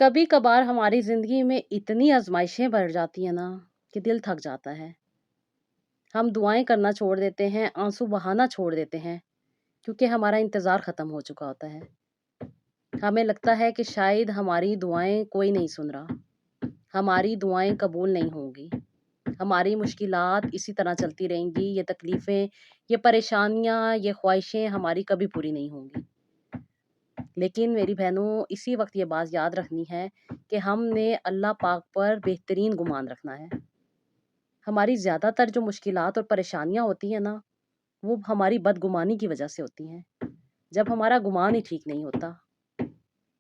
کبھی کبھار ہماری زندگی میں اتنی آزمائشیں بڑھ جاتی ہیں نا کہ دل تھک جاتا ہے۔ ہم دعائیں کرنا چھوڑ دیتے ہیں، آنسو بہانا چھوڑ دیتے ہیں، کیونکہ ہمارا انتظار ختم ہو چکا ہوتا ہے۔ ہمیں لگتا ہے کہ شاید ہماری دعائیں کوئی نہیں سن رہا، ہماری دعائیں قبول نہیں ہوں گی، ہماری مشکلات اسی طرح چلتی رہیں گی، یہ تکلیفیں، یہ پریشانیاں، یہ خواہشیں ہماری کبھی پوری نہیں ہوں گی۔ لیکن میری بہنوں، اسی وقت یہ بات یاد رکھنی ہے کہ ہم نے اللہ پاک پر بہترین گمان رکھنا ہے۔ ہماری زیادہ تر جو مشکلات اور پریشانیاں ہوتی ہیں نا، وہ ہماری بدگمانی کی وجہ سے ہوتی ہیں۔ جب ہمارا گمان ہی ٹھیک نہیں ہوتا،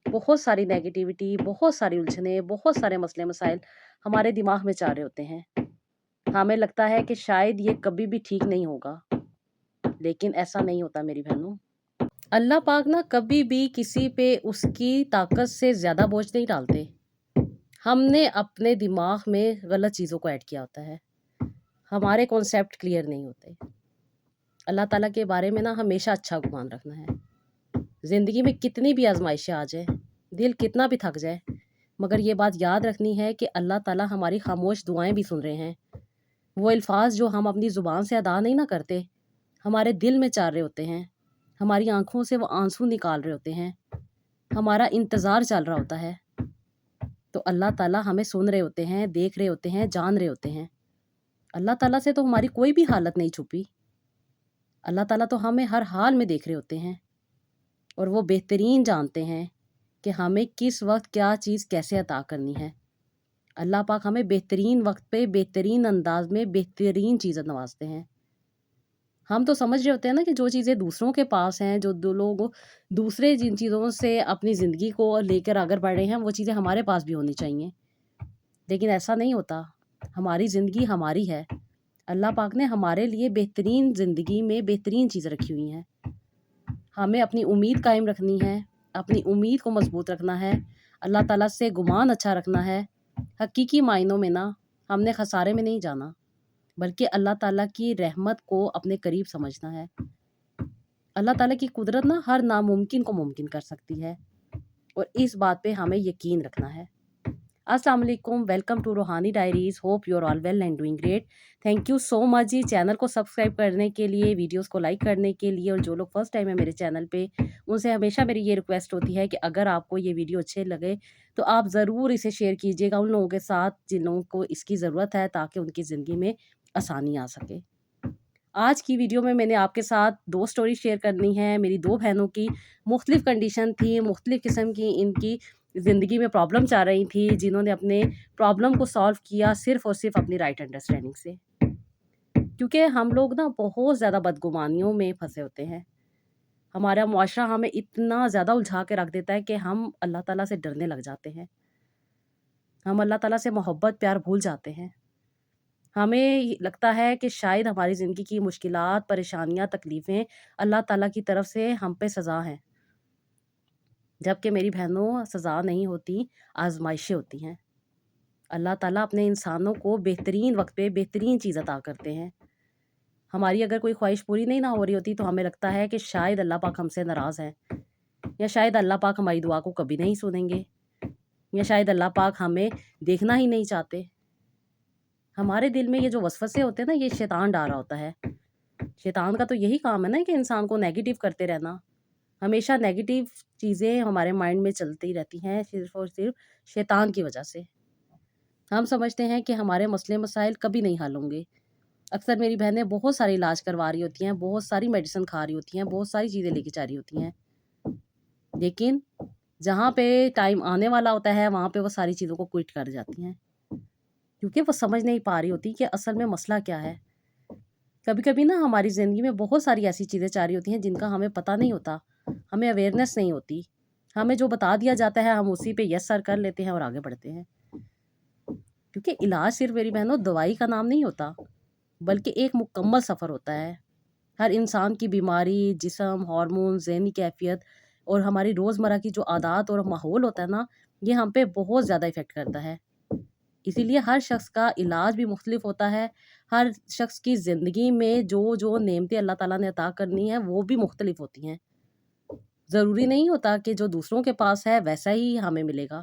بہت ساری نیگیٹیوٹی، بہت ساری الجھنیں، بہت سارے مسئلے مسائل ہمارے دماغ میں چل رہے ہوتے ہیں۔ ہمیں لگتا ہے کہ شاید یہ کبھی بھی ٹھیک نہیں ہوگا، لیکن ایسا نہیں ہوتا میری بہنوں۔ اللہ پاک نا کبھی بھی کسی پہ اس کی طاقت سے زیادہ بوجھ نہیں ڈالتے۔ ہم نے اپنے دماغ میں غلط چیزوں کو ایڈ کیا ہوتا ہے، ہمارے کانسیپٹ کلیئر نہیں ہوتے۔ اللہ تعالیٰ کے بارے میں نا ہمیشہ اچھا گمان رکھنا ہے۔ زندگی میں کتنی بھی آزمائشیں آ جائیں، دل کتنا بھی تھک جائے، مگر یہ بات یاد رکھنی ہے کہ اللہ تعالیٰ ہماری خاموش دعائیں بھی سن رہے ہیں۔ وہ الفاظ جو ہم اپنی زبان سے ادا نہیں نہ کرتے، ہمارے دل میں چل رہے ہوتے ہیں، ہماری آنکھوں سے وہ آنسو نکال رہے ہوتے ہیں، ہمارا انتظار چل رہا ہوتا ہے، تو اللہ تعالیٰ ہمیں سن رہے ہوتے ہیں، دیکھ رہے ہوتے ہیں، جان رہے ہوتے ہیں۔ اللہ تعالیٰ سے تو ہماری کوئی بھی حالت نہیں چھپی۔ اللہ تعالیٰ تو ہمیں ہر حال میں دیکھ رہے ہوتے ہیں، اور وہ بہترین جانتے ہیں کہ ہمیں کس وقت کیا چیز کیسے عطا کرنی ہے۔ اللہ پاک ہمیں بہترین وقت پہ بہترین انداز میں بہترین چیزیں نوازتے ہیں۔ ہم تو سمجھ رہے ہوتے ہیں نا کہ جو چیزیں دوسروں کے پاس ہیں، جو دو لوگ دوسرے جن چیزوں سے اپنی زندگی کو لے کر آگے بڑھ رہے ہیں، وہ چیزیں ہمارے پاس بھی ہونی چاہیے، لیکن ایسا نہیں ہوتا۔ ہماری زندگی ہماری ہے، اللہ پاک نے ہمارے لیے بہترین زندگی میں بہترین چیزیں رکھی ہوئی ہیں۔ ہمیں اپنی امید قائم رکھنی ہے، اپنی امید کو مضبوط رکھنا ہے، اللہ تعالیٰ سے گمان اچھا رکھنا ہے۔ حقیقی معنوں میں نا ہم نے خسارے میں نہیں جانا، بلکہ اللہ تعالیٰ کی رحمت کو اپنے قریب سمجھنا ہے۔ اللہ تعالیٰ کی قدرت نا ہر ناممکن کو ممکن کر سکتی ہے، اور اس بات پہ ہمیں یقین رکھنا ہے۔ السلام علیکم، welcome to Ruhani Diaries, hope you are all well and doing great. Thank you so much جی، چینل کو سبسکرائب کرنے کے لیے، ویڈیوز کو لائک کرنے کے لیے، اور جو لوگ فرسٹ ٹائم ہے میرے چینل پہ، ان سے ہمیشہ میری یہ ریکویسٹ ہوتی ہے کہ اگر آپ کو یہ ویڈیو اچھے لگے تو آپ ضرور اسے شیئر کیجیے گا ان لوگوں کے ساتھ جن لوگوں کو اس کی ضرورت ہے، تاکہ ان کی زندگی میں آسانی آ سکے۔ آج کی ویڈیو میں نے آپ کے ساتھ 2 سٹوری شیئر کرنی ہے۔ میری 2 بہنوں کی مختلف کنڈیشن تھی، مختلف قسم کی ان کی زندگی میں پرابلمس آ رہی تھی، جنہوں نے اپنے پرابلم کو سالو کیا صرف اور صرف اپنی رائٹ انڈرسٹینڈنگ سے۔ کیونکہ ہم لوگ نا بہت زیادہ بدگمانیوں میں پھنسے ہوتے ہیں۔ ہمارا معاشرہ ہمیں اتنا زیادہ الجھا کے رکھ دیتا ہے کہ ہم اللہ تعالیٰ سے ڈرنے لگ جاتے ہیں، ہم اللہ تعالیٰ سے محبت پیار بھول جاتے ہیں۔ ہمیں لگتا ہے کہ شاید ہماری زندگی کی مشکلات، پریشانیاں، تکلیفیں اللہ تعالیٰ کی طرف سے ہم پہ سزا ہیں، جبکہ میری بہنوں سزا نہیں ہوتی، آزمائشیں ہوتی ہیں۔ اللہ تعالیٰ اپنے انسانوں کو بہترین وقت پہ بہترین چیز عطا کرتے ہیں۔ ہماری اگر کوئی خواہش پوری نہیں نہ ہو رہی ہوتی تو ہمیں لگتا ہے کہ شاید اللہ پاک ہم سے ناراض ہے، یا شاید اللہ پاک ہماری دعا کو کبھی نہیں سنیں گے، یا شاید اللہ پاک ہمیں دیکھنا ہی نہیں چاہتے۔ ہمارے دل میں یہ جو وسوسے ہوتے ہیں نا، یہ شیطان ڈال رہا ہوتا ہے۔ شیطان کا تو یہی کام ہے نا کہ انسان کو نیگیٹو کرتے رہنا، ہمیشہ نیگیٹو چیزیں ہمارے مائنڈ میں چلتی رہتی ہیں، صرف اور صرف شیطان کی وجہ سے۔ ہم سمجھتے ہیں کہ ہمارے مسئلے مسائل کبھی نہیں حل ہوں گے۔ اکثر میری بہنیں بہت سارے علاج کروا رہی ہوتی ہیں، بہت ساری میڈیسن کھا رہی ہوتی ہیں، بہت ساری چیزیں لے کے جا رہی ہوتی ہیں، لیکن جہاں پہ ٹائم آنے والا ہوتا ہے وہاں پہ وہ ساری چیزوں کو کوئٹ کر جاتی ہیں، کیونکہ وہ سمجھ نہیں پا رہی ہوتی کہ اصل میں مسئلہ کیا ہے۔ کبھی کبھی نا ہماری زندگی میں بہت ساری ایسی چیزیں چل رہی ہوتی ہیں جن کا ہمیں پتہ نہیں ہوتا، ہمیں اویئرنیس نہیں ہوتی، ہمیں جو بتا دیا جاتا ہے ہم اسی پہ یس سر کر لیتے ہیں اور آگے بڑھتے ہیں۔ کیونکہ علاج صرف میری بہنوں دوائی کا نام نہیں ہوتا، بلکہ ایک مکمل سفر ہوتا ہے۔ ہر انسان کی بیماری، جسم، ہارمون، ذہنی کیفیت اور ہماری روزمرہ کی جو عادات اور ماحول ہوتا ہے نا، یہ ہم پہ بہت زیادہ افیکٹ کرتا ہے۔ اسی لیے ہر شخص کا علاج بھی مختلف ہوتا ہے، ہر شخص کی زندگی میں جو نعمتیں اللہ تعالیٰ نے عطا کرنی ہے وہ بھی مختلف ہوتی ہیں۔ ضروری نہیں ہوتا کہ جو دوسروں کے پاس ہے ویسا ہی ہمیں ملے گا۔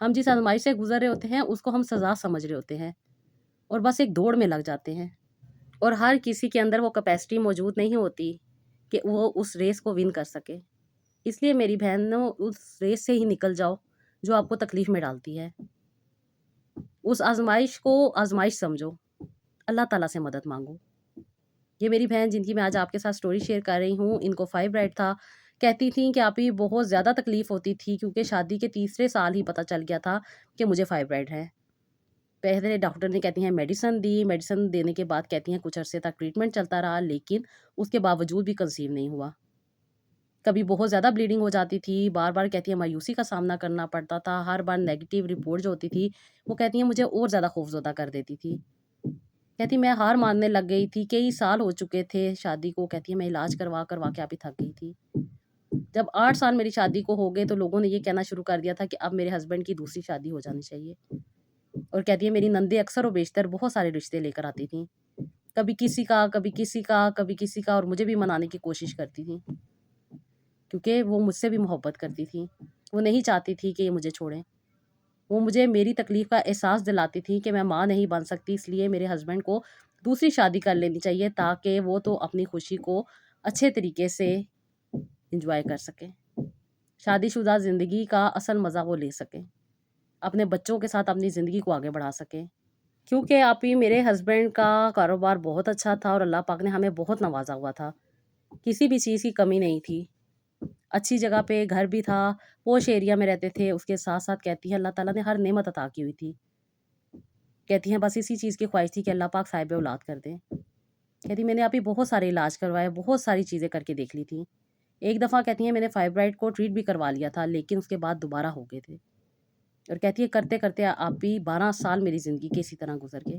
ہم جس آزمائش سے گزر رہے ہوتے ہیں اس کو ہم سزا سمجھ رہے ہوتے ہیں اور بس ایک دوڑ میں لگ جاتے ہیں، اور ہر کسی کے اندر وہ کیپیسٹی موجود نہیں ہوتی کہ وہ اس ریس کو ون کر سکے۔ اس لیے میری بہنوں، اس ریس سے ہی نکل جاؤ جو آپ کو تکلیف میں ڈالتی ہے۔ اس آزمائش کو آزمائش سمجھو، اللہ تعالیٰ سے مدد مانگو۔ یہ میری بہن جن کی میں آج آپ کے ساتھ سٹوری شیئر کر رہی ہوں، ان کو فائبرائڈ تھا۔ کہتی تھیں کہ آپ ہی بہت زیادہ تکلیف ہوتی تھی کیونکہ شادی کے تیسرے سال ہی پتہ چل گیا تھا کہ مجھے فائبرائڈ ہے۔ پہلے ڈاکٹر نے کہتی ہیں میڈیسن دی، میڈیسن دینے کے بعد کہتی ہیں کچھ عرصے تک ٹریٹمنٹ چلتا رہا، لیکن اس کے باوجود بھی کنسیو نہیں ہوا۔ کبھی بہت زیادہ بلیڈنگ ہو جاتی تھی، بار بار کہتی ہیں مایوسی کا سامنا کرنا پڑتا تھا، ہر بار نیگیٹیو رپورٹ جو ہوتی تھی وہ کہتی ہیں مجھے اور زیادہ خوفزدہ کر دیتی تھی۔ کہتی میں ہار ماننے لگ گئی تھی، کئی سال ہو چکے تھے شادی کو، کہتی ہے میں علاج کروا کے آپ ہی تھک گئی تھی۔ جب 8 سال میری شادی کو ہو گئے تو لوگوں نے یہ کہنا شروع کر دیا تھا کہ اب میرے ہسبینڈ کی دوسری شادی ہو جانی چاہیے۔ اور کہتی ہے میری نندیں اکثر و بیشتر بہت سارے رشتے لے کر آتی تھیں، کبھی کسی کا، کبھی کسی کا، کبھی کسی کا، اور مجھے بھی منانے کی کوشش کرتی تھیں کیونکہ وہ مجھ سے بھی محبت کرتی تھیں۔ وہ نہیں چاہتی تھی کہ یہ مجھے چھوڑیں۔ وہ مجھے میری تکلیف کا احساس دلاتی تھی کہ میں ماں نہیں بن سکتی، اس لیے میرے ہسبینڈ کو دوسری شادی کر لینی چاہیے تاکہ وہ تو اپنی خوشی کو اچھے طریقے سے انجوائے کر سکیں، شادی شدہ زندگی کا اصل مزہ وہ لے سکیں، اپنے بچوں کے ساتھ اپنی زندگی کو آگے بڑھا سکیں۔ کیونکہ آپ ہی میرے ہسبینڈ کا کاروبار بہت اچھا تھا اور اللہ پاک نے ہمیں بہت نوازا ہوا تھا، کسی بھی چیز کی کمی نہیں تھی، اچھی جگہ پہ گھر بھی تھا، پوش ایریا میں رہتے تھے، اس کے ساتھ ساتھ کہتی ہے اللہ تعالیٰ نے ہر نعمت عطا کی ہوئی تھی۔ کہتی ہیں بس اسی چیز کی خواہش تھی کہ اللہ پاک صاحب اولاد کر دیں۔ کہتی میں نے آپ ہی بہت سارے علاج کروائے، بہت ساری چیزیں کر کے دیکھ لی تھیں۔ ایک دفعہ کہتی ہیں میں نے فائبرائڈ کو ٹریٹ بھی کروا لیا تھا لیکن اس کے بعد دوبارہ ہو گئے تھے، اور کہتی ہے کرتے کرتے آپ بھی 12 سال میری زندگی کے اسی طرح گزر گئے۔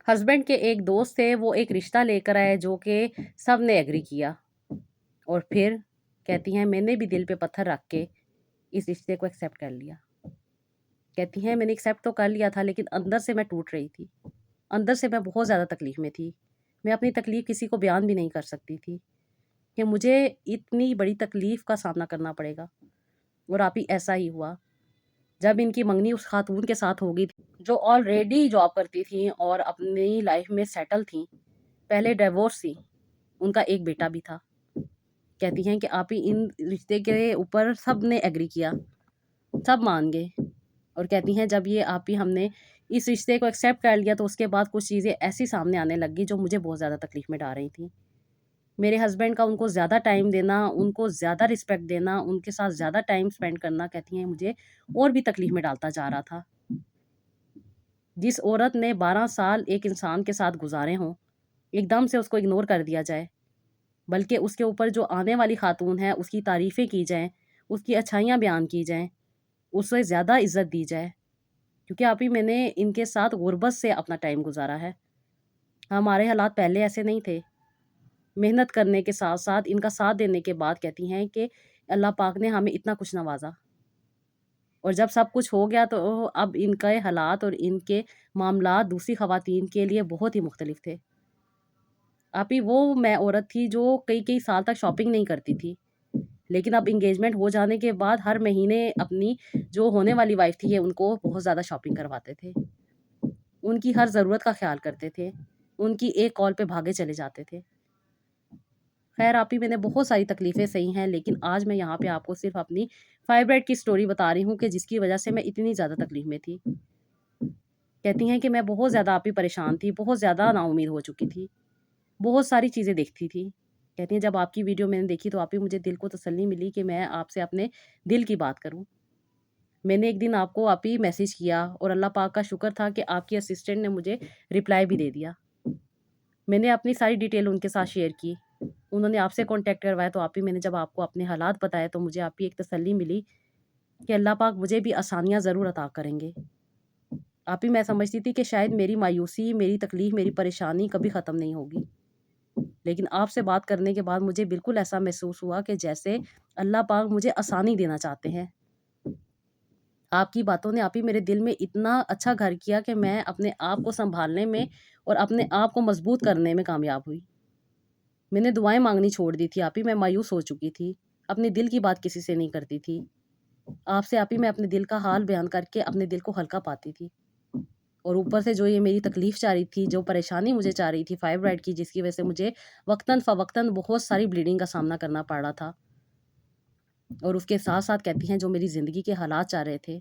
ہسبینڈ کے ایک دوست تھے، وہ ایک رشتہ لے کر آئے جو کہ سب نے ایگری کیا، اور پھر کہتی ہیں میں نے بھی دل پہ پتھر رکھ کے اس رشتے کو ایکسیپٹ کر لیا۔ کہتی ہیں میں نے ایکسیپٹ تو کر لیا تھا لیکن اندر سے میں ٹوٹ رہی تھی، اندر سے میں بہت زیادہ تکلیف میں تھی، میں اپنی تکلیف کسی کو بیان بھی نہیں کر سکتی تھی کہ مجھے اتنی بڑی تکلیف کا سامنا کرنا پڑے گا۔ اور آپ ہی ایسا ہی ہوا جب ان کی منگنی اس خاتون کے ساتھ ہو گئی تھی جو آلریڈی جاب کرتی تھیں اور اپنی لائف میں سیٹل تھیں، پہلے ڈیورس تھی، ان کا ایک بیٹا بھی تھا۔ کہتی ہیں کہ آپ ہی ان رشتے کے اوپر سب نے ایگری کیا، سب مان گئے، اور کہتی ہیں جب یہ آپ ہی ہم نے اس رشتے کو ایکسیپٹ کر لیا تو اس کے بعد کچھ چیزیں ایسی سامنے آنے لگ گئی جو مجھے بہت زیادہ تکلیف میں ڈال رہی تھیں۔ میرے ہسبینڈ کا ان کو زیادہ ٹائم دینا، ان کو زیادہ رسپیکٹ دینا، ان کے ساتھ زیادہ ٹائم سپینڈ کرنا، کہتی ہیں مجھے اور بھی تکلیف میں ڈالتا جا رہا تھا۔ جس عورت نے 12 سال ایک انسان کے ساتھ گزارے ہوں، ایک دم سے اس کو اگنور کر دیا جائے، بلکہ اس کے اوپر جو آنے والی خاتون ہے اس کی تعریفیں کی جائیں، اس کی اچھائیاں بیان کی جائیں، اس سے زیادہ عزت دی جائے، کیونکہ آپ ہی میں نے ان کے ساتھ غربت سے اپنا ٹائم گزارا ہے۔ ہمارے حالات پہلے ایسے نہیں تھے، محنت کرنے کے ساتھ ساتھ ان کا ساتھ دینے کے بعد کہتی ہیں کہ اللہ پاک نے ہمیں اتنا کچھ نوازا، اور جب سب کچھ ہو گیا تو اب ان کے حالات اور ان کے معاملات دوسری خواتین کے لیے بہت ہی مختلف تھے۔ آپ ہی وہ میں عورت تھی جو کئی سال تک شاپنگ نہیں کرتی تھی، لیکن اب انگیجمنٹ ہو جانے کے بعد ہر مہینے اپنی جو ہونے والی وائف تھی ان کو بہت زیادہ شاپنگ کرواتے تھے، ان کی ہر ضرورت کا خیال کرتے تھے، ان کی ایک کال پہ بھاگے چلے جاتے تھے۔ خیر آپ ہی میں نے بہت ساری تکلیفیں سہی ہیں، لیکن آج میں یہاں پہ آپ کو صرف اپنی فائبرائڈ کی سٹوری بتا رہی ہوں کہ جس کی وجہ سے میں اتنی زیادہ تکلیف میں تھی۔ کہتی ہیں کہ میں بہت زیادہ آپ ہی پریشان تھی، بہت زیادہ نا امید ہو چکی تھی، بہت ساری چیزیں دیکھتی تھی۔ کہتی ہیں جب آپ کی ویڈیو میں نے دیکھی تو آپ ہی مجھے دل کو تسلی ملی کہ میں آپ سے اپنے دل کی بات کروں۔ میں نے ایک دن آپ کو آپ ہی میسیج کیا اور اللہ پاک کا شکر تھا کہ آپ کی اسسٹنٹ نے مجھے رپلائی بھی دے دیا۔ میں نے اپنی ساری ڈیٹیل ان کے ساتھ شیئر کی، انہوں نے آپ سے کانٹیکٹ کروایا، تو آپ ہی میں نے جب آپ کو اپنے حالات بتائے تو مجھے آپ ہی ایک تسلی ملی کہ اللہ پاک مجھے بھی آسانیاں ضرور عطا کریں گے۔ آپ ہی میں سمجھتی تھی کہ شاید میری مایوسی، میری تکلیف، میری پریشانی کبھی ختم نہیں ہوگی، لیکن آپ سے بات کرنے کے بعد مجھے بالکل ایسا محسوس ہوا کہ جیسے اللہ پاک مجھے آسانی دینا چاہتے ہیں۔ آپ کی باتوں نے آپ ہی میرے دل میں اتنا اچھا گھر کیا کہ میں اپنے آپ کو سنبھالنے میں اور اپنے آپ کو مضبوط کرنے میں کامیاب ہوئی۔ میں نے دعائیں مانگنی چھوڑ دی تھی آپ ہی، میں مایوس ہو چکی تھی، اپنے دل کی بات کسی سے نہیں کرتی تھی، آپ سے آپ ہی میں اپنے دل کا حال بیان کر کے اپنے دل کو ہلکا پاتی تھی، اور اوپر سے جو یہ میری تکلیف چاہ رہی تھی، جو پریشانی مجھے چاہ رہی تھی فائبرائڈ کی، جس کی وجہ سے مجھے وقتاً فوقتاً بہت ساری بلیڈنگ کا سامنا کرنا پڑ رہا تھا، اور اس کے ساتھ ساتھ کہتی ہیں جو میری زندگی کے حالات چاہ رہے تھے،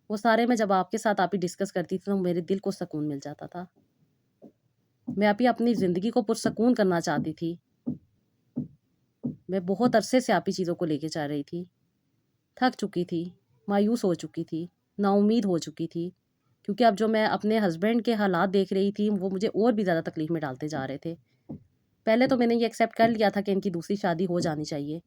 وہ سارے میں جب آپ کے ساتھ آپ ہی ڈسکس کرتی تھی تو میرے دل کو سکون مل جاتا تھا۔ میں آپ ہی اپنی زندگی کو پرسکون کرنا چاہتی تھی، میں بہت عرصے سے آپ ہی چیزوں کو لے کے چاہ رہی تھی، تھک چکی تھی، مایوس ہو چکی تھی، نا امید ہو چکی تھی، کیونکہ اب جو میں اپنے ہسبینڈ کے حالات دیکھ رہی تھی وہ مجھے اور بھی زیادہ تکلیف میں ڈالتے جا رہے تھے۔ پہلے تو میں نے یہ ایکسیپٹ کر لیا تھا کہ ان کی دوسری شادی ہو جانی چاہیے،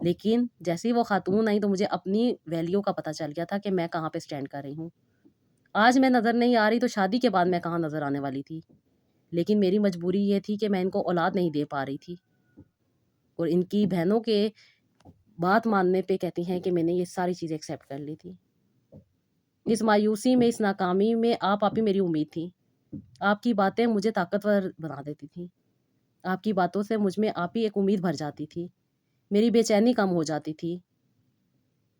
لیکن جیسے ہی وہ خاتون آئی تو مجھے اپنی ویلیو کا پتہ چل گیا تھا کہ میں کہاں پہ سٹینڈ کر رہی ہوں۔ آج میں نظر نہیں آ رہی تو شادی کے بعد میں کہاں نظر آنے والی تھی، لیکن میری مجبوری یہ تھی کہ میں ان کو اولاد نہیں دے پا رہی تھی، اور ان کی بہنوں کے بات ماننے پہ کہتی ہیں کہ میں نے یہ ساری چیزیں ایکسیپٹ کر لی تھی۔ اس مایوسی میں، اس ناکامی میں آپ ہی میری امید تھی، آپ کی باتیں مجھے طاقتور بنا دیتی تھیں، آپ کی باتوں سے مجھ میں آپ ہی ایک امید بھر جاتی تھی، میری بے چینی کم ہو جاتی تھی۔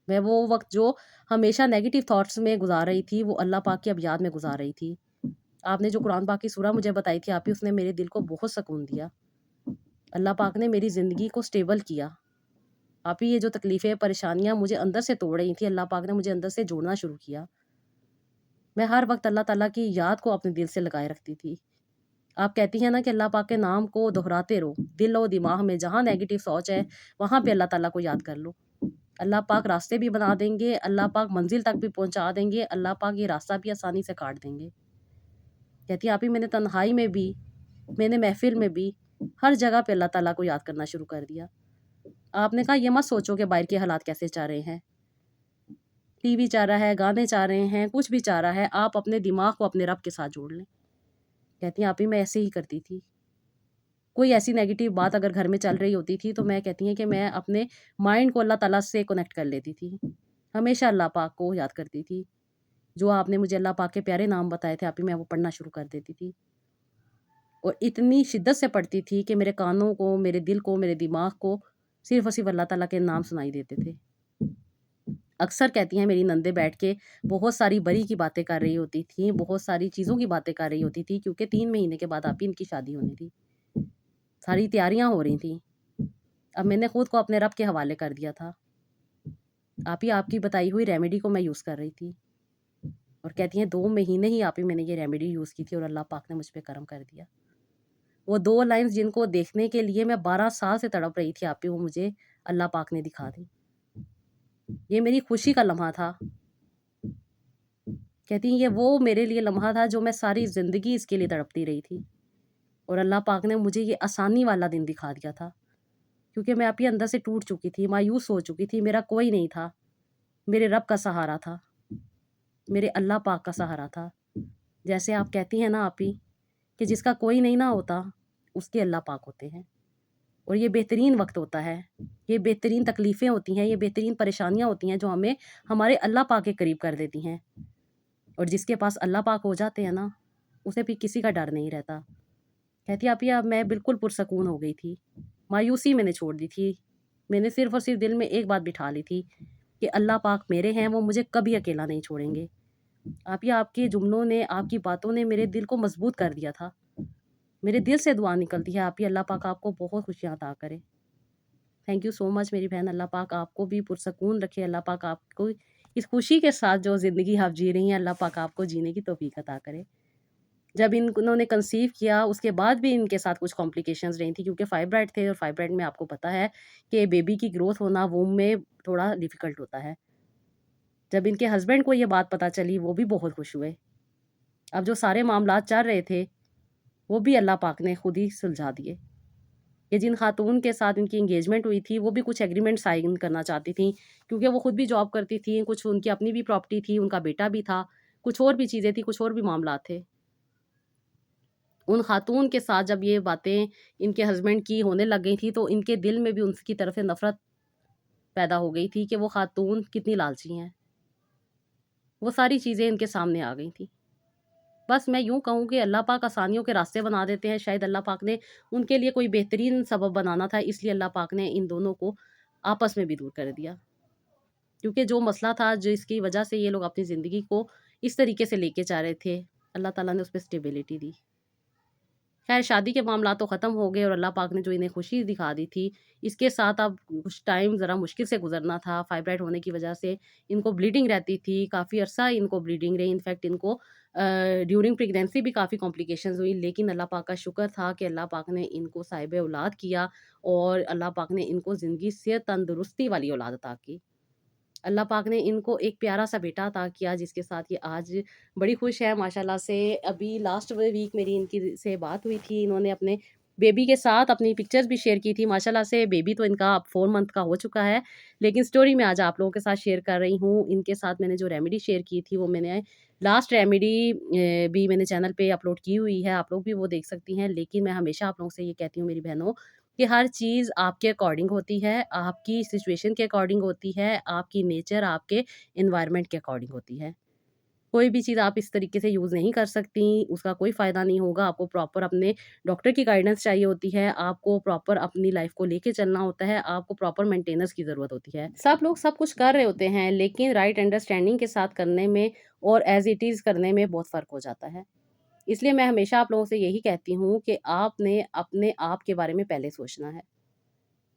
میں وہ وقت جو ہمیشہ نیگیٹو تھاٹس میں گزار رہی تھی وہ اللہ پاک کی اب یاد میں گزار رہی تھی۔ آپ نے جو قرآن پاک کی سورہ مجھے بتائی تھی آپ ہی، اس نے میرے دل کو بہت سکون دیا۔ اللہ پاک نے میری زندگی کو سٹیبل کیا۔ آپ ہی یہ جو تکلیفیں پریشانیاں مجھے اندر سے توڑ رہی تھیں، اللہ پاک نے مجھے اندر سے جوڑنا شروع کیا۔ میں ہر وقت اللہ تعالیٰ کی یاد کو اپنے دل سے لگائے رکھتی تھی۔ آپ کہتی ہیں نا کہ اللہ پاک کے نام کو دہراتے رہو، دل و دماغ میں جہاں نیگیٹو سوچ ہے وہاں پہ اللہ تعالیٰ کو یاد کر لو، اللہ پاک راستے بھی بنا دیں گے، اللہ پاک منزل تک بھی پہنچا دیں گے، اللہ پاک یہ راستہ بھی آسانی سے کاٹ دیں گے۔ کہتی ہیں آپ ہی میں نے تنہائی میں بھی، میں نے محفل میں بھی، ہر جگہ پہ اللہ تعالیٰ کو یاد کرنا شروع کر دیا۔ آپ نے کہا یہ مت سوچو کہ باہر کے حالات کیسے چاہ رہے ہیں، ٹی وی چاہ رہا ہے، گانے چاہ رہے ہیں، کچھ بھی چاہ رہا ہے، آپ اپنے دماغ کو اپنے رب کے ساتھ جوڑ لیں۔ کہتی ہیں آپ ہی میں ایسے ہی کرتی تھی، کوئی ایسی نیگیٹو بات اگر گھر میں چل رہی ہوتی تھی تو میں کہتی ہیں کہ میں اپنے مائنڈ کو اللہ تعالیٰ سے کنیکٹ کر لیتی تھی، ہمیشہ اللہ پاک کو یاد کرتی تھی، جو آپ نے مجھے اللہ پاک کے پیارے نام بتائے تھے آپ ہی میں وہ پڑھنا شروع کر دیتی تھی، اور اتنی شدت سے پڑھتی تھی کہ میرے کانوں کو، میرے دل کو، میرے دماغ کو صرف اور صرف اللہ تعالیٰ کے نام سنائی دیتے تھے۔ اکثر کہتی ہیں میری نندیں بیٹھ کے بہت ساری بری کی باتیں کر رہی ہوتی تھیں، بہت ساری چیزوں کی باتیں کر رہی ہوتی تھی، کیونکہ 3 مہینے کے بعد آپ ہی ان کی شادی ہونی تھی، ساری تیاریاں ہو رہی تھیں۔ اب میں نے خود کو اپنے رب کے حوالے کر دیا تھا، آپ ہی آپ کی بتائی ہوئی ریمیڈی کو میں یوز کر رہی تھی، اور کہتی ہیں 2 مہینے ہی آپ ہی میں نے یہ ریمیڈی یوز کی تھی اور اللہ پاک نے مجھ پہ کرم کر دیا۔ وہ 2 لائنز جن کو دیکھنے کے لیے میں 12 سال سے تڑپ رہی تھی آپ ہی، وہ مجھے اللہ پاک نے دکھا دی۔ یہ میری خوشی کا لمحہ تھا، کہتی ہیں یہ وہ میرے لیے لمحہ تھا جو میں ساری زندگی اس کے لیے تڑپتی رہی تھی، اور اللہ پاک نے مجھے یہ آسانی والا دن دکھا دیا تھا، کیونکہ میں آپ ہی اندر سے ٹوٹ چکی تھی، مایوس ہو چکی تھی، میرا کوئی نہیں تھا، میرے رب کا سہارا تھا، میرے اللہ پاک کا سہارا تھا۔ جیسے آپ کہتی ہیں نا آپ ہی کہ جس کا کوئی نہیں نہ ہوتا اس کے اللہ پاک ہوتے ہیں، اور یہ بہترین وقت ہوتا ہے، یہ بہترین تکلیفیں ہوتی ہیں، یہ بہترین پریشانیاں ہوتی ہیں جو ہمیں ہمارے اللہ پاک کے قریب کر دیتی ہیں، اور جس کے پاس اللہ پاک ہو جاتے ہیں نا اسے بھی کسی کا ڈر نہیں رہتا۔ کہتی آپ اب میں بالکل پرسکون ہو گئی تھی، مایوسی میں نے چھوڑ دی تھی، میں نے صرف اور صرف دل میں ایک بات بٹھا لی تھی کہ اللہ پاک میرے ہیں، وہ مجھے کبھی اکیلا نہیں چھوڑیں گے۔ آپ کے جملوں نے، آپ کی باتوں نے میرے دل کو مضبوط کر دیا تھا، میرے دل سے دعا نکلتی ہے آپ ہی اللہ پاک آپ کو بہت خوشیاں عطا کرے۔ تھینک یو سو مچ میری بہن، اللہ پاک آپ کو بھی پرسکون رکھے، اللہ پاک آپ کو اس خوشی کے ساتھ جو زندگی آپ جی رہی ہیں اللہ پاک آپ کو جینے کی توفیق عطا کرے۔ جب انہوں نے کنسیو کیا اس کے بعد بھی ان کے ساتھ کچھ کمپلیکیشنز رہی تھیں، کیونکہ فائبرائڈ تھے، اور فائبرائڈ میں آپ کو پتہ ہے کہ بیبی کی گروتھ ہونا ووم میں تھوڑا ڈیفیکلٹ ہوتا ہے۔ جب ان کے ہسبینڈ کو یہ بات پتہ چلی وہ بھی بہت خوش ہوئے۔ اب جو سارے معاملات چل رہے تھے وہ بھی اللہ پاک نے خود ہی سلجھا دیے، کہ جن خاتون کے ساتھ ان کی انگیجمنٹ ہوئی تھی وہ بھی کچھ ایگریمنٹ سائن کرنا چاہتی تھیں، کیونکہ وہ خود بھی جاب کرتی تھیں، کچھ ان کی اپنی بھی پراپرٹی تھی، ان کا بیٹا بھی تھا، کچھ اور بھی چیزیں تھیں، کچھ اور بھی معاملات تھے۔ ان خاتون کے ساتھ جب یہ باتیں ان کے ہسبینڈ کی ہونے لگ گئی تھی تو ان کے دل میں بھی ان کی طرف سے نفرت پیدا ہو گئی تھی کہ وہ خاتون کتنی لالچی ہیں، وہ ساری چیزیں ان کے سامنے آ گئی تھیں۔ بس میں یوں کہوں کہ اللہ پاک آسانیوں کے راستے بنا دیتے ہیں، شاید اللہ پاک نے ان کے لیے کوئی بہترین سبب بنانا تھا، اس لیے اللہ پاک نے ان دونوں کو آپس میں بھی دور کر دیا، کیونکہ جو مسئلہ تھا جس کی وجہ سے یہ لوگ اپنی زندگی کو اس طریقے سے لے کے جا رہے تھے، اللہ تعالیٰ نے اس پہ اسٹیبلٹی دی۔ خیر شادی کے معاملات تو ختم ہو گئے اور اللہ پاک نے جو انہیں خوشی دکھا دی تھی، اس کے ساتھ اب کچھ ٹائم ذرا مشکل سے گزرنا تھا۔ فائبرائڈ ہونے کی وجہ سے ان کو بلیڈنگ رہتی تھی، کافی عرصہ ان کو بلیڈنگ رہی، انفیکٹ ان کو ڈیورنگ پریگنینسی بھی کافی کمپلیکیشنز ہوئی، لیکن اللہ پاک کا شکر تھا کہ اللہ پاک نے ان کو صاحب اولاد کیا اور اللہ پاک نے ان کو زندگی سے تندرستی والی اولاد عطا کی۔ اللہ پاک نے ان کو ایک پیارا سا بیٹا عطا کیا جس کے ساتھ یہ آج بڑی خوش ہے ماشاءاللہ سے۔ ابھی لاسٹ ویک میری ان کی سے بات ہوئی تھی، انہوں نے اپنے بیبی کے ساتھ اپنی پکچرز بھی شیئر کی تھی ماشاءاللہ سے۔ بیبی تو ان کا اب 4 منتھ کا ہو چکا ہے، لیکن سٹوری میں آج آپ لوگوں کے ساتھ شیئر کر رہی ہوں۔ ان کے ساتھ میں نے جو ریمیڈی شیئر کی تھی وہ میں نے لاسٹ ریمیڈی بھی میں نے چینل پہ اپلوڈ کی ہوئی ہے، آپ لوگ بھی وہ دیکھ سکتی ہیں۔ لیکن میں ہمیشہ آپ لوگوں سے یہ کہتی ہوں میری بہنوں کہ ہر چیز آپ کے اکارڈنگ ہوتی ہے، آپ کی سچویشن کے اکارڈنگ ہوتی ہے، آپ کی نیچر آپ کے انوائرمنٹ کے اکارڈنگ ہوتی ہے۔ کوئی بھی چیز آپ اس طریقے سے یوز نہیں کر سکتی، اس کا کوئی فائدہ نہیں ہوگا۔ آپ کو پراپر اپنے ڈاکٹر کی گائیڈنس چاہیے ہوتی ہے، آپ کو پراپر اپنی لائف کو لے کے چلنا ہوتا ہے، آپ کو پراپر مینٹیننس کی ضرورت ہوتی ہے۔ سب لوگ سب کچھ کر رہے ہوتے ہیں لیکن رائٹ انڈرسٹینڈنگ کے ساتھ کرنے میں اور ایز اٹ از کرنے میں بہت فرق ہو جاتا ہے۔ اس لیے میں ہمیشہ آپ لوگوں سے یہی کہتی ہوں کہ آپ نے اپنے آپ کے بارے میں پہلے سوچنا ہے۔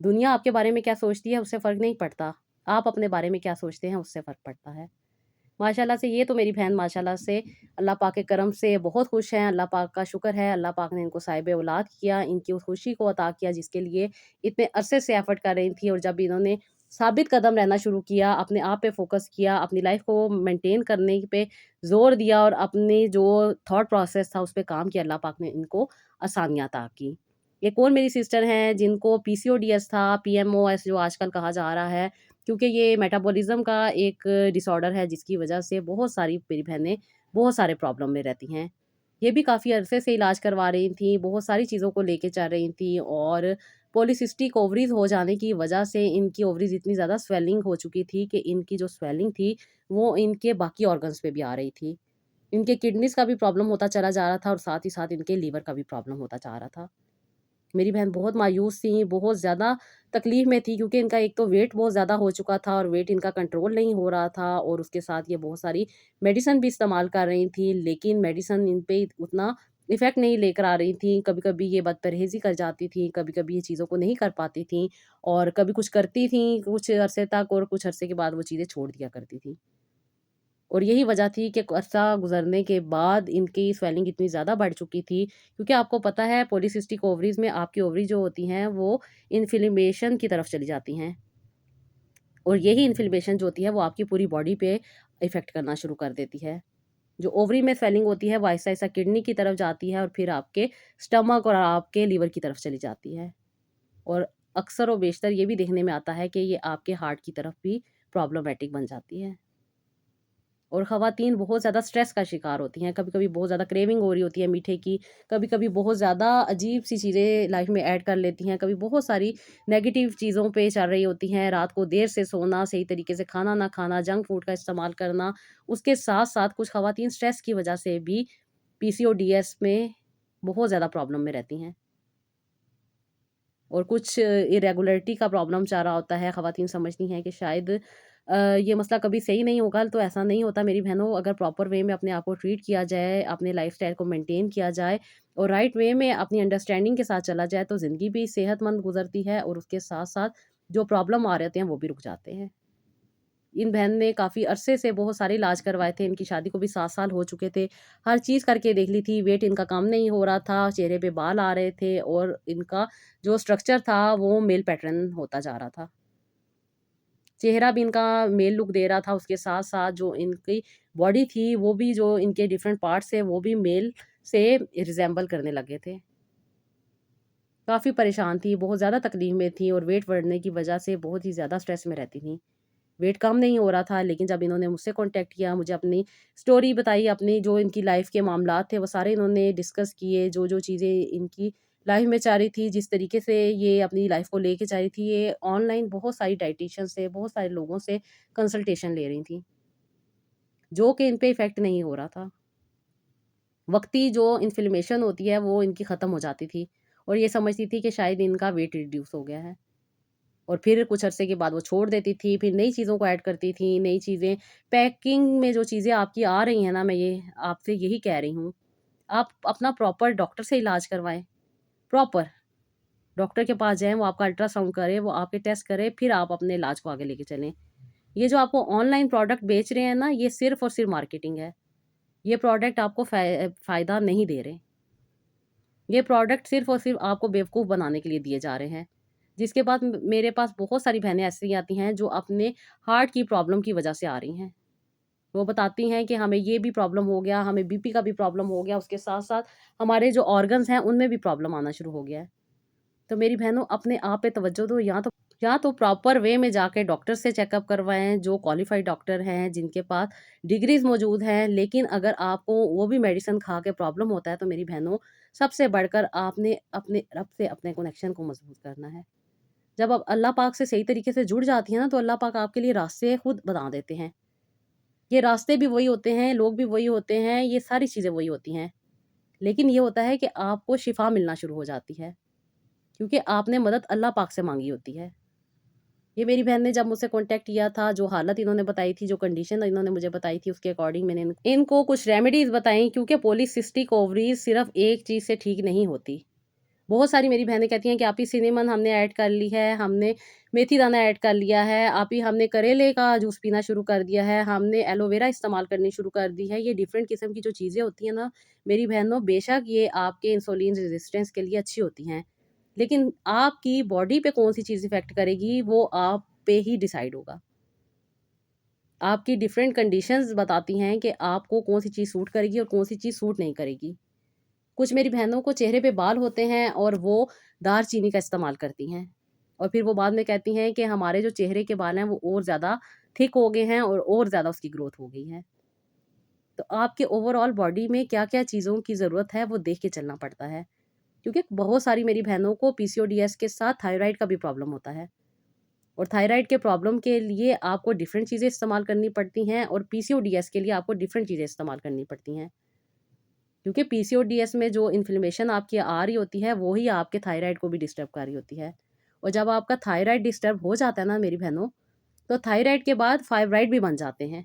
دنیا آپ کے بارے میں کیا سوچتی ہے اس سے فرق نہیں پڑتا، آپ اپنے بارے میں کیا سوچتے ہیں اس سے فرق پڑتا ہے۔ ماشاءاللہ سے یہ تو میری بہن ماشاءاللہ سے اللہ پاک کے کرم سے بہت خوش ہیں، اللہ پاک کا شکر ہے، اللہ پاک نے ان کو صاحب اولاد کیا، ان کی اس خوشی کو عطا کیا جس کے لیے اتنے عرصے سے ایفرٹ کر رہی تھی۔ اور جب انہوں نے ثابت قدم رہنا شروع کیا، اپنے آپ پہ فوکس کیا، اپنی لائف کو مینٹین کرنے پہ زور دیا اور اپنی جو تھاٹ پروسیس تھا اس پہ کام کیا، اللہ پاک نے ان کو آسانیاں عطا کی۔ ایک اور میری سسٹر ہیں جن کو پی سی او ڈی ایس تھا، پی ایم او ایس جو آج کل کہا جا رہا ہے، کیونکہ یہ میٹابولزم کا ایک ڈس آرڈر ہے جس کی وجہ سے بہت ساری میری بہنیں بہت سارے پرابلم میں رہتی ہیں۔ یہ بھی کافی عرصے سے علاج کروا رہی تھیں، بہت ساری چیزوں کو لے کے چل رہی تھیں اور پولیسسٹک اووریز ہو جانے کی وجہ سے ان کی اووریز اتنی زیادہ سویلنگ ہو چکی تھی کہ ان کی جو سویلنگ تھی وہ ان کے باقی آرگنز پہ بھی آ رہی تھی۔ ان کے کڈنیز کا بھی پرابلم ہوتا چلا جا رہا تھا اور ساتھ ہی ساتھ ان کے لیور کا بھی پرابلم ہوتا جا رہا تھا۔ میری بہن بہت مایوس تھیں، بہت زیادہ تکلیف میں تھی کیونکہ ان کا ایک تو ویٹ بہت زیادہ ہو چکا تھا اور ویٹ ان کا کنٹرول نہیں ہو رہا تھا، اور اس کے ساتھ یہ بہت ساری میڈیسن بھی استعمال کر رہی تھیں، لیکن میڈیسن ان پہ اتنا ایفیکٹ نہیں لے کر آ رہی تھیں۔ کبھی کبھی یہ بد پرہیزی کر جاتی تھیں، کبھی کبھی یہ چیزوں کو نہیں کر پاتی تھیں اور کبھی کچھ کرتی تھیں کچھ عرصے تک اور کچھ عرصے کے بعد وہ چیزیں چھوڑ دیا کرتی تھیں۔ اور یہی وجہ تھی کہ عرصہ گزرنے کے بعد ان کی سویلنگ اتنی زیادہ بڑھ چکی تھی، کیونکہ آپ کو پتہ ہے پولیسسٹک اووریز میں آپ کی اووری جو ہوتی ہیں وہ انفلیمیشن کی طرف چلی جاتی ہیں، اور یہی انفلیمیشن جو ہوتی ہے وہ آپ کی پوری باڈی پہ افیکٹ کرنا شروع کر دیتی ہے۔ جو اووری میں سویلنگ ہوتی ہے وہ آہستہ آہستہ کڈنی کی طرف جاتی ہے اور پھر آپ کے سٹمک اور آپ کے لیور کی طرف چلی جاتی ہے، اور اکثر و بیشتر یہ بھی دیکھنے میں آتا ہے کہ یہ آپ کے ہارٹ کی طرف بھی پرابلمٹک بن جاتی ہے۔ اور خواتین بہت زیادہ سٹریس کا شکار ہوتی ہیں، کبھی کبھی بہت زیادہ کریونگ ہو رہی ہوتی ہے میٹھے کی، کبھی کبھی بہت زیادہ عجیب سی چیزیں لائف میں ایڈ کر لیتی ہیں، کبھی بہت ساری نیگیٹیو چیزوں پہ چل رہی ہوتی ہیں، رات کو دیر سے سونا، صحیح طریقے سے کھانا نہ کھانا، جنک فوڈ کا استعمال کرنا۔ اس کے ساتھ ساتھ کچھ خواتین سٹریس کی وجہ سے بھی پی سی او ڈی ایس میں بہت زیادہ پرابلم میں رہتی ہیں، اور کچھ irregularity کا پرابلم چل رہا ہوتا ہے۔ خواتین سمجھتی ہیں کہ شاید یہ مسئلہ کبھی صحیح نہیں ہوگا، تو ایسا نہیں ہوتا میری بہنوں۔ اگر پراپر وے میں اپنے آپ کو ٹریٹ کیا جائے، اپنے لائف اسٹائل کو مینٹین کیا جائے اور رائٹ وے میں اپنی انڈرسٹینڈنگ کے ساتھ چلا جائے تو زندگی بھی صحت مند گزرتی ہے، اور اس کے ساتھ ساتھ جو پرابلم آ رہے ہوتے ہیں وہ بھی رک جاتے ہیں۔ ان بہن نے کافی عرصے سے بہت سارے علاج کروائے تھے، ان کی شادی کو بھی 7 سال ہو چکے تھے، ہر چیز کر کے دیکھ لی تھی، ویٹ ان کا کم نہیں ہو رہا تھا، چہرے پہ بال آ رہے تھے اور ان کا جو اسٹرکچر تھا وہ میل پیٹرن ہوتا جا رہا تھا، چہرہ بھی ان کا میل لک دے رہا تھا، اس کے ساتھ ساتھ جو ان کی باڈی تھی وہ بھی جو ان کے ڈفرینٹ پارٹس ہیں وہ بھی میل سے ریزیمبل کرنے لگے تھے۔ کافی پریشان تھی، بہت زیادہ تکلیف میں تھی اور ویٹ بڑھنے کی وجہ سے بہت ہی زیادہ سٹریس میں رہتی تھیں۔ ویٹ کم نہیں ہو رہا تھا، لیکن جب انہوں نے مجھ سے کانٹیکٹ کیا، مجھے اپنی سٹوری بتائی، اپنی جو ان کی لائف کے معاملات تھے وہ سارے انہوں نے ڈسکس کیے، جو جو چیزیں ان کی لائف میں چاہ رہی تھی، جس طریقے سے یہ اپنی لائف کو لے کے چاہ رہی تھی، یہ آن لائن بہت ساری ڈائٹیشین سے، بہت سارے لوگوں سے کنسلٹیشن لے رہی تھیں، جو کہ ان پہ افیکٹ نہیں ہو رہا تھا۔ وقتی جو انفلیمیشن ہوتی ہے وہ ان کی ختم ہو جاتی تھی اور یہ سمجھتی تھی کہ شاید ان کا ویٹ ریڈیوس ہو گیا ہے، اور پھر کچھ عرصے کے بعد وہ چھوڑ دیتی تھی، پھر نئی چیزوں کو ایڈ کرتی تھی، نئی چیزیں پیکنگ میں جو چیزیں آپ کی آ رہی ہیں نا، میں یہ آپ سے یہی کہہ رہی ہوں، آپ اپنا پراپر ڈاکٹر سے علاج کروائیں، پراپر ڈاکٹر کے پاس جائیں، وہ آپ کا الٹرا ساؤنڈ کرے، وہ آپ کے ٹیسٹ کرے، پھر آپ اپنے علاج کو آگے لے کے چلیں۔ یہ جو آپ کو آن لائن پروڈکٹ بیچ رہے ہیں نا، یہ صرف اور صرف مارکیٹنگ ہے۔ یہ پروڈکٹ آپ کو فائدہ نہیں دے رہے۔ یہ پروڈکٹ صرف اور صرف آپ کو بیوقوف بنانے کے لیے دیے جا رہے ہیں، جس کے بعد میرے پاس بہت ساری بہنیں ایسی آتی ہیں جو اپنے ہارٹ کی پرابلم کی وجہ سے آ رہی ہیں۔ وہ بتاتی ہیں کہ ہمیں یہ بھی پرابلم ہو گیا، ہمیں بی پی کا بھی پرابلم ہو گیا، اس کے ساتھ ساتھ ہمارے جو آرگنز ہیں ان میں بھی پرابلم آنا شروع ہو گیا ہے۔ تو میری بہنوں، اپنے آپ پہ توجہ دو، یا تو پراپر وے میں جا کے ڈاکٹر سے چیک اپ کروائیں، جو کوالیفائڈ ڈاکٹر ہیں، جن کے پاس ڈگریز موجود ہیں۔ لیکن اگر آپ کو وہ بھی میڈیسن کھا کے پرابلم ہوتا ہے تو میری بہنوں، سب سے بڑھ کر آپ نے اپنے رب سے اپنے کنیکشن کو مضبوط کرنا ہے۔ جب آپ اللہ پاک سے صحیح طریقے سے جڑ جاتی ہیں نا، تو اللہ پاک آپ کے لیے راستے خود بنا دیتے ہیں۔ یہ راستے بھی وہی ہوتے ہیں، لوگ بھی وہی ہوتے ہیں، یہ ساری چیزیں وہی ہوتی ہیں، لیکن یہ ہوتا ہے کہ آپ کو شفا ملنا شروع ہو جاتی ہے، کیونکہ آپ نے مدد اللہ پاک سے مانگی ہوتی ہے۔ یہ میری بہن نے جب مجھ سے کانٹیکٹ کیا تھا، جو حالت انہوں نے بتائی تھی، جو کنڈیشن انہوں نے مجھے بتائی تھی، اس کے اکارڈنگ میں نے ان کو کچھ ریمیڈیز بتائیں، کیونکہ پولیسسٹک اووریز صرف ایک چیز سے ٹھیک نہیں ہوتی۔ بہت ساری میری بہنیں کہتی ہیں کہ آپ ہی سنیمن ہم نے ایڈ کر لی ہے، ہم نے میتھی دانہ ایڈ کر لیا ہے، آپ ہی ہم نے کریلے کا جوس پینا شروع کر دیا ہے، ہم نے ایلو ویرا استعمال کرنی شروع کر دی ہے۔ یہ ڈیفرنٹ قسم کی جو چیزیں ہوتی ہیں نا میری بہنوں، بے شک یہ آپ کے انسولین ریزسٹنس کے لیے اچھی ہوتی ہیں، لیکن آپ کی باڈی پہ کون سی چیز افیکٹ کرے گی وہ آپ پہ ہی ڈیسائیڈ ہوگا۔ آپ کی ڈیفرنٹ کنڈیشنز بتاتی ہیں کہ آپ کو کون سی چیز سوٹ کرے گی اور کون سی چیز سوٹ نہیں کرے گی۔ کچھ میری بہنوں کو چہرے پہ بال ہوتے ہیں اور وہ دار چینی کا استعمال کرتی ہیں، اور پھر وہ بعد میں کہتی ہیں کہ ہمارے جو چہرے کے بال ہیں وہ اور زیادہ تھک ہو گئے ہیں اور زیادہ اس کی گروتھ ہو گئی ہے۔ تو آپ کے اوور آل باڈی میں کیا کیا چیزوں کی ضرورت ہے وہ دیکھ کے چلنا پڑتا ہے، کیونکہ بہت ساری میری بہنوں کو پی سی او ڈی ایس کے ساتھ تھائرائڈ کا بھی پرابلم ہوتا ہے، اور تھائرائڈ کے پرابلم کے لیے آپ کو ڈیفرنٹ چیزیں استعمال کرنی پڑتی ہیں، اور پی سی او ڈی ایس کے لیے آپ کو ڈیفرنٹ چیزیں استعمال کرنی پڑتی ہیں، کیونکہ پی سی او ڈی ایس میں جو انفلیمیشن آپ کی آ رہی ہوتی ہے وہی آپ کے تھائرائڈ کو بھی ڈسٹرب کر رہی ہوتی ہے، اور جب آپ کا تھائرائڈ ڈسٹرب ہو جاتا ہے نا میری بہنوں، تو تھائرائڈ کے بعد فائبرائڈ بھی بن جاتے ہیں۔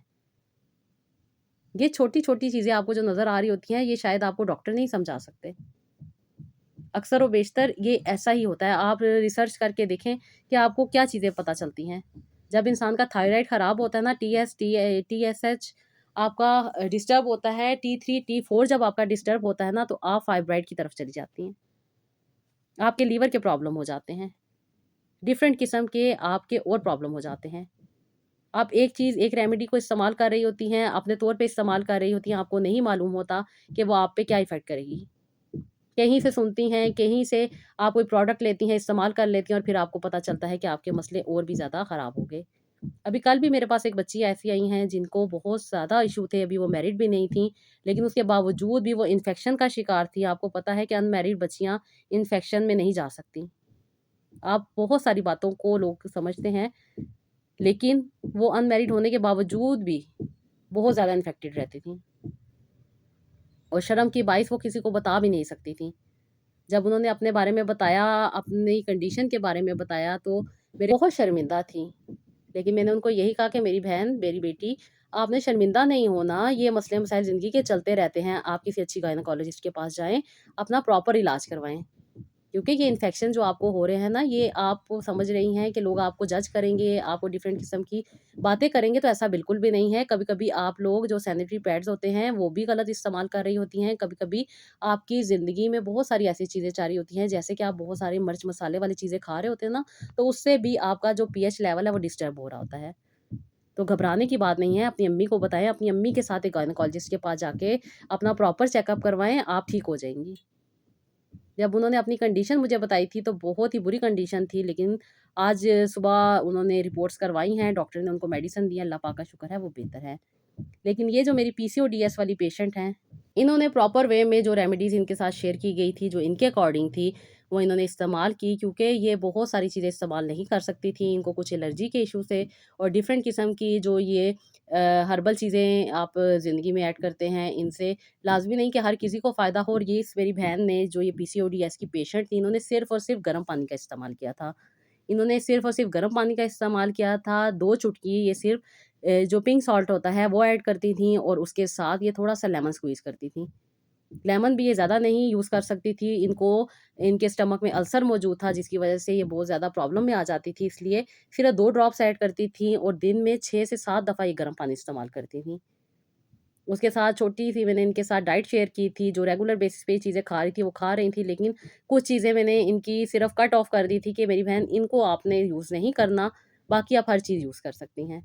یہ چھوٹی چھوٹی چیزیں آپ کو جو نظر آ رہی ہوتی ہیں، یہ شاید آپ کو ڈاکٹر نہیں سمجھا سکتے، اکثر و بیشتر یہ ایسا ہی ہوتا ہے۔ آپ ریسرچ کر کے دیکھیں کہ آپ کو کیا چیزیں پتہ چلتی ہیں۔ جب انسان کا تھائرائڈ خراب ہوتا ہے نا، ٹی ایس ایچ آپ کا ڈسٹرب ہوتا ہے، T3 T4 جب آپ کا ڈسٹرب ہوتا ہے نا، تو آپ فائبرائڈ کی طرف چلی جاتی ہیں، آپ کے لیور کے پرابلم ہو جاتے ہیں، ڈیفرنٹ قسم کے آپ کے اور پرابلم ہو جاتے ہیں۔ آپ ایک ریمیڈی کو استعمال کر رہی ہوتی ہیں، اپنے طور پہ استعمال کر رہی ہوتی ہیں، آپ کو نہیں معلوم ہوتا کہ وہ آپ پہ کیا ایفیکٹ کرے گی۔ کہیں سے سنتی ہیں، کہیں سے آپ کوئی پروڈکٹ لیتی ہیں، استعمال کر لیتی ہیں، اور پھر آپ کو پتہ چلتا ہے کہ آپ کے مسئلے اور بھی زیادہ خراب ہو گئے۔ ابھی کل بھی میرے پاس ایک بچی ایسی آئی ہیں جن کو بہت زیادہ ایشو تھے، ابھی وہ میرڈ بھی نہیں تھیں، لیکن اس کے باوجود بھی وہ انفیکشن کا شکار تھی۔ آپ کو پتہ ہے کہ ان میرڈ بچیاں انفیکشن میں نہیں جا سکتی۔ آپ بہت ساری باتوں کو لوگ سمجھتے ہیں، لیکن وہ ان میرڈ ہونے کے باوجود بھی بہت زیادہ انفیکٹڈ رہتی تھیں، اور شرم کی باعث وہ کسی کو بتا بھی نہیں سکتی تھیں۔ جب انہوں نے اپنے بارے میں بتایا، اپنی کنڈیشن کے بارے میں بتایا، تو میرے بہت شرمندہ تھیں، لیکن میں نے ان کو یہی کہا کہ میری بہن، میری بیٹی، آپ نے شرمندہ نہیں ہونا، یہ مسئلے مسائل زندگی کے چلتے رہتے ہیں، آپ کسی اچھی گائنیکالوجسٹ کے پاس جائیں، اپنا پراپر علاج کروائیں، کیونکہ یہ انفیکشن جو آپ کو ہو رہے ہیں نا، یہ آپ کو سمجھ رہی ہیں کہ لوگ آپ کو جج کریں گے، آپ کو ڈیفرنٹ قسم کی باتیں کریں گے، تو ایسا بالکل بھی نہیں ہے۔ کبھی کبھی آپ لوگ جو سینیٹری پیڈز ہوتے ہیں وہ بھی غلط استعمال کر رہی ہوتی ہیں، کبھی کبھی آپ کی زندگی میں بہت ساری ایسی چیزیں چل رہی ہوتی ہیں، جیسے کہ آپ بہت سارے مرچ مسالے والی چیزیں کھا رہے ہوتے ہیں نا، تو اس سے بھی آپ کا جو پی ایچ لیول ہے وہ ڈسٹرب ہو رہا ہوتا ہے۔ تو گھبرانے کی بات نہیں ہے، اپنی امی کو بتائیں، اپنی امی کے ساتھ ایک گائنیکالوجسٹ کے پاس جا کے اپنا پراپر چیک اپ کروائیں، آپ ٹھیک ہو جائیں گی۔ جب انہوں نے اپنی کنڈیشن مجھے بتائی تھی تو بہت ہی بری کنڈیشن تھی، لیکن آج صبح انہوں نے رپورٹس کروائی ہیں، ڈاکٹر نے ان کو میڈیسن دی ہے، اللہ پاک کا شکر ہے وہ بہتر ہے۔ لیکن یہ جو میری پی سی او ڈی ایس والی پیشنٹ ہیں، انہوں نے پراپر وے میں جو ریمیڈیز ان کے ساتھ شیئر کی گئی تھی، جو ان کے اکارڈنگ تھی، وہ انہوں نے استعمال کی، کیونکہ یہ بہت ساری چیزیں استعمال نہیں کر سکتی تھیں، ان کو کچھ الرجی کے ایشو سے، اور ڈیفرنٹ قسم کی جو یہ ہربل چیزیں آپ زندگی میں ایڈ کرتے ہیں، ان سے لازمی نہیں کہ ہر کسی کو فائدہ ہو۔ اور یہ اس میری بہن نے، جو یہ پی سی او ڈی ایس کی پیشنٹ تھی، انہوں نے صرف اور صرف گرم پانی کا استعمال کیا تھا، انہوں نے صرف اور صرف گرم پانی کا استعمال کیا تھا، 2 چٹکی یہ صرف جو پنک سالٹ ہوتا ہے وہ ایڈ کرتی تھیں، اور اس کے ساتھ یہ تھوڑا-سا لیمن اسکویز کرتی تھیں۔ لیمن بھی یہ زیادہ نہیں یوز کر سکتی تھی، ان کے اسٹمک میں السر موجود تھا جس کی وجہ سے یہ بہت زیادہ پرابلم میں آ جاتی تھی، اس لیے صرف 2 ڈراپس ایڈ کرتی تھیں اور دن میں 6 سے 7 دفعہ یہ گرم پانی استعمال کرتی تھیں۔ اس کے ساتھ چھوٹی سی میں نے ان کے ساتھ ڈائٹ شیئر کی تھی، جو ریگولر بیسس پہ یہ چیزیں کھا رہی تھی وہ کھا رہی تھیں، لیکن کچھ چیزیں میں نے ان کی صرف کٹ آف کر دی تھی کہ میری بہن ان کو آپ نے یوز نہیں کرنا، باقی آپ ہر چیز یوز کر سکتی ہیں۔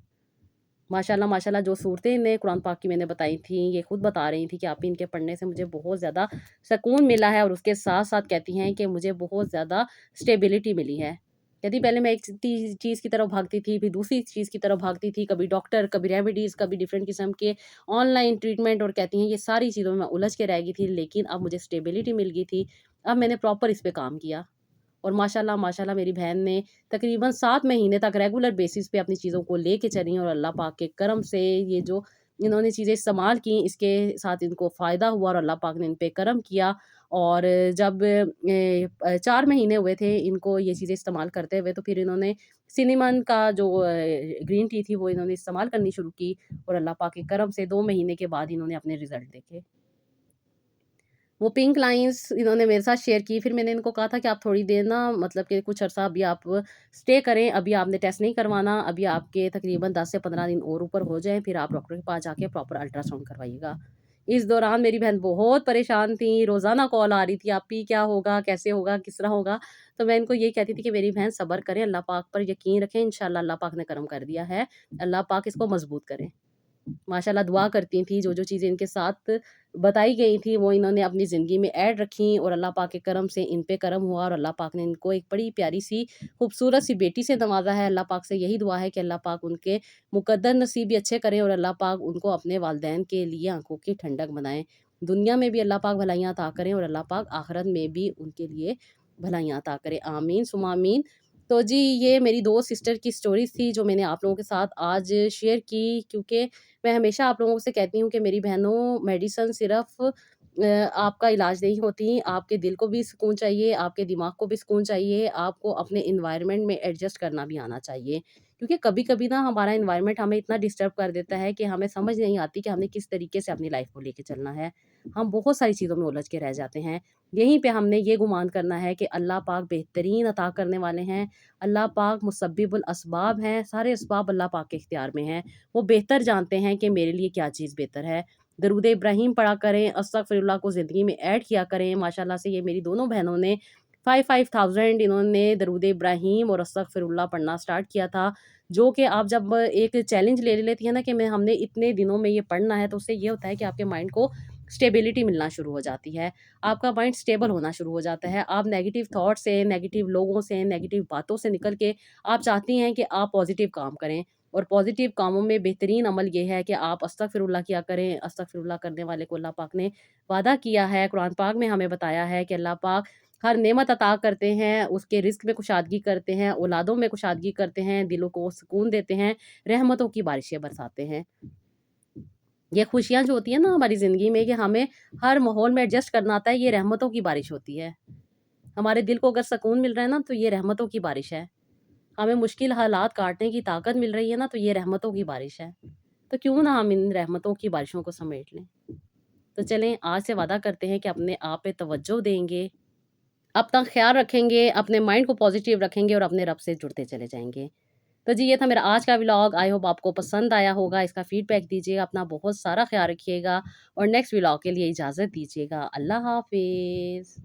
ماشاءاللہ جو صورتیں انہیں قرآن پاک کی میں نے بتائی تھیں، یہ خود بتا رہی تھیں کہ آپ ان کے پڑھنے سے مجھے بہت زیادہ سکون ملا ہے، اور اس کے ساتھ ساتھ کہتی ہیں کہ مجھے بہت زیادہ اسٹیبلٹی ملی ہے۔ کہتی پہلے میں ایک چیز کی طرف بھاگتی تھی، پھر دوسری چیز کی طرف بھاگتی تھی، کبھی ڈاکٹر، کبھی ریمیڈیز، کبھی ڈفرینٹ قسم کے آن لائن ٹریٹمنٹ، اور کہتی ہیں یہ ساری چیزوں میں الجھ کے رہ گئی تھی، لیکن اب مجھے اسٹیبلٹی مل گئی تھی، اب میں نے پراپر اس پہ کام کیا، اور ماشاءاللہ میری بہن نے تقریباً 7 مہینے تک ریگولر بیسس پہ اپنی چیزوں کو لے کے چلی، اور اللہ پاک کے کرم سے یہ جو انہوں نے چیزیں استعمال کیں اس کے ساتھ ان کو فائدہ ہوا، اور اللہ پاک نے ان پہ کرم کیا۔ اور جب 4 مہینے ہوئے تھے ان کو یہ چیزیں استعمال کرتے ہوئے، تو پھر انہوں نے سینیمن کا جو گرین ٹی تھی وہ انہوں نے استعمال کرنی شروع کی، اور اللہ پاک کے کرم سے 2 مہینے کے بعد انہوں نے اپنے رزلٹ دیکھے۔ وہ پنک لائنز انہوں نے میرے ساتھ شیئر کی، پھر میں نے ان کو کہا تھا کہ آپ تھوڑی دیر نا مطلب کہ کچھ عرصہ ابھی آپ اسٹے کریں، ابھی آپ نے ٹیسٹ نہیں کروانا، ابھی آپ کے تقریباً 10 سے 15 دن اور اوپر ہو جائیں، پھر آپ ڈاکٹر کے پاس جا کے پراپر الٹرا ساؤنڈ کروائیے گا۔ اس دوران میری بہن بہت پریشان تھی، روزانہ کال آ رہی تھی، آپ ہی کیا ہوگا، کیسے ہوگا، کس طرح ہوگا، تو میں ان کو یہی کہتی تھی کہ میری بہن صبر کریں، اللہ پاک پر یقین رکھیں، انشاءاللہ اللہ پاک نے کرم کر دیا ہے، اللہ پاک اس کو مضبوط کریں۔ ماشاءاللہ دعا کرتی تھیں، جو چیزیں ان کے ساتھ بتائی گئی تھیں وہ انہوں نے اپنی زندگی میں ایڈ رکھیں، اور اللہ پاک کے کرم سے ان پہ کرم ہوا، اور اللہ پاک نے ان کو ایک بڑی پیاری سی خوبصورت سی بیٹی سے نوازا ہے۔ اللہ پاک سے یہی دعا ہے کہ اللہ پاک ان کے مقدر نصیب بھی اچھے کریں، اور اللہ پاک ان کو اپنے والدین کے لیے آنکھوں کی ٹھنڈک بنائیں، دنیا میں بھی اللہ پاک بھلائیاں عطا کریں، اور اللہ پاک آخرت میں بھی ان کے لیے بھلائیاں عطا کریں، آمین ثم آمین۔ تو جی یہ میری 2 سسٹر کی سٹوریز تھی جو میں نے آپ لوگوں کے ساتھ آج شیئر کی، کیونکہ میں ہمیشہ آپ لوگوں سے کہتی ہوں کہ میری بہنوں میڈیسن صرف آپ کا علاج نہیں ہوتی، آپ کے دل کو بھی سکون چاہیے، آپ کے دماغ کو بھی سکون چاہیے، آپ کو اپنے انوائرمنٹ میں ایڈجسٹ کرنا بھی آنا چاہیے، کیونکہ کبھی کبھی نا ہمارا انوائرمنٹ ہمیں اتنا ڈسٹرب کر دیتا ہے کہ ہمیں سمجھ نہیں آتی کہ ہمیں کس طریقے سے اپنی لائف کو لے کے چلنا ہے، ہم بہت ساری چیزوں میں الجھ کے رہ جاتے ہیں۔ یہیں پہ ہم نے یہ گمان کرنا ہے کہ اللہ پاک بہترین عطا کرنے والے ہیں، اللہ پاک مسبب الاسباب ہیں، سارے اسباب اللہ پاک کے اختیار میں ہیں، وہ بہتر جانتے ہیں کہ میرے لیے کیا چیز بہتر ہے۔ درود ابراہیم پڑھا کریں، استغفر اللہ کو زندگی میں ایڈ کیا کریں، ماشاءاللہ سے یہ میری دونوں بہنوں نے 5,000 انہوں نے درود ابراہیم اور استغفر اللہ پڑھنا سٹارٹ کیا تھا، جو کہ آپ جب ایک چیلنج لے لیتی ہیں نا کہ ہم نے اتنے دنوں میں یہ پڑھنا ہے، تو اس سے یہ ہوتا ہے کہ آپ کے مائنڈ کو اسٹیبلٹی ملنا شروع ہو جاتی ہے، آپ کا مائنڈ اسٹیبل ہونا شروع ہو جاتا ہے، آپ نیگیٹو تھاٹ سے، نیگیٹو لوگوں سے، نیگیٹو باتوں سے نکل کے آپ چاہتی ہیں کہ آپ پازیٹیو کام کریں، اور پازیٹیو کاموں میں بہترین عمل یہ ہے کہ آپ استغفر اللہ کیا کریں، استغفر اللہ کرنے والے کو اللہ پاک نے وعدہ کیا ہے، قرآن پاک میں ہمیں بتایا ہے کہ اللہ پاک ہر نعمت عطا کرتے ہیں، اس کے رزق میں کشادگی کرتے ہیں، اولادوں میں کشادگی کرتے ہیں، دلوں کو سکون دیتے ہیں، رحمتوں کی بارشیں برساتے ہیں۔ یہ خوشیاں جو ہوتی ہیں نا ہماری زندگی میں کہ ہمیں ہر ماحول میں ایڈجسٹ کرنا آتا ہے، یہ رحمتوں کی بارش ہوتی ہے، ہمارے دل کو اگر سکون مل رہا ہے نا تو یہ رحمتوں کی بارش ہے، ہمیں مشکل حالات کاٹنے کی طاقت مل رہی ہے نا تو یہ رحمتوں کی بارش ہے، تو کیوں نہ ہم ان رحمتوں کی بارشوں کو سمیٹ لیں۔ تو چلیں آج سے وعدہ کرتے ہیں کہ اپنے آپ پہ توجہ دیں گے، اپنا خیال رکھیں گے، اپنے مائنڈ کو پازیٹیو رکھیں گے، اور اپنے رب سے جڑتے چلے جائیں گے۔ تو جی یہ تھا میرا آج کا ولاگ، آئی ہوپ آپ کو پسند آیا ہوگا، اس کا فیڈ بیک دیجیے گا، اپنا بہت سارا خیال رکھیے گا، اور نیکسٹ ولاگ کے لیے اجازت دیجیے گا۔ اللہ حافظ۔